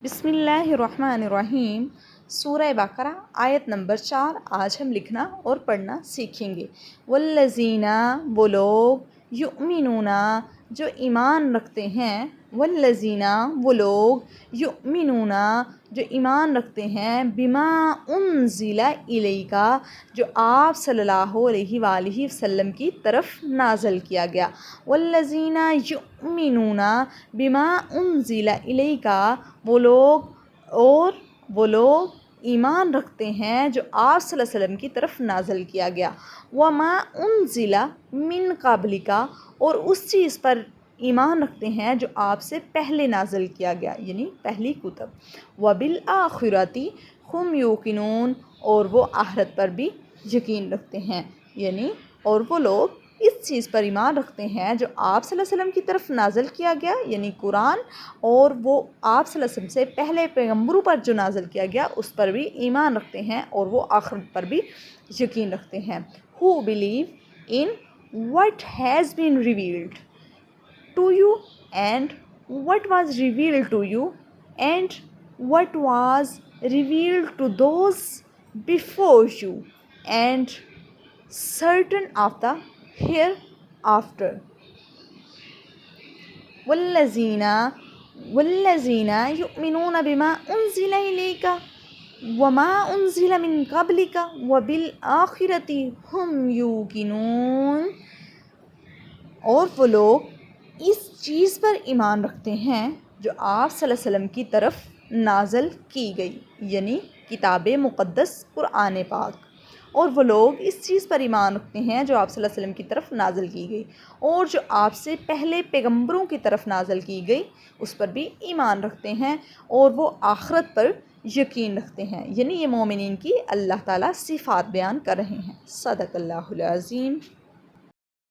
بسم اللہ الرحمن الرحیم۔ سورہ بقرہ آیت نمبر 4 آج ہم لکھنا اور پڑھنا سیکھیں گے۔ والذین وہ لوگ یؤمنون جو ایمان رکھتے ہیں، والذین وہ لوگ یؤمنون جو ایمان رکھتے ہیں، بما انزل الیک جو آپ صلی اللہ علیہ وآلہ وسلم کی طرف نازل کیا گیا۔ والذین یؤمنون بما انزل الیک وہ لوگ ایمان رکھتے ہیں جو آپ صلی اللہ علیہ وسلم کی طرف نازل کیا گیا۔ وما انزل من قبلک اور اس چیز پر ایمان رکھتے ہیں جو آپ سے پہلے نازل کیا گیا، یعنی پہلی کتب۔ وبالآخرۃ ہم یوقنون اور وہ آخرت پر بھی یقین رکھتے ہیں، یعنی اور وہ لوگ اس چیز پر ایمان رکھتے ہیں جو آپ صلی اللہ علیہ وسلم کی طرف نازل کیا گیا، یعنی قرآن، اور وہ آپ صلی اللہ علیہ وسلم سے پہلے پیغمبروں پر جو نازل کیا گیا اس پر بھی ایمان رکھتے ہیں اور وہ آخرت پر بھی یقین رکھتے ہیں۔ who believe in what has been revealed to you and what was revealed to you and what was revealed to those before you and certain of the hereafter۔ والذین یؤمنون بما انزل الیک وما انزل من قبلک وبالآخرۃ ہم یوقنون اور وہ لوگ اس چیز پر ایمان رکھتے ہیں جو آپ صلی اللہ علیہ وسلم کی طرف نازل کی گئی، یعنی کتاب مقدس قرآن پاک، اور وہ لوگ اس چیز پر ایمان رکھتے ہیں جو آپ صلی اللہ علیہ وسلم کی طرف نازل کی گئی اور جو آپ سے پہلے پیغمبروں کی طرف نازل کی گئی اس پر بھی ایمان رکھتے ہیں اور وہ آخرت پر یقین رکھتے ہیں، یعنی یہ مومنین کی اللہ تعالیٰ صفات بیان کر رہے ہیں۔ صدق اللہ العظیم۔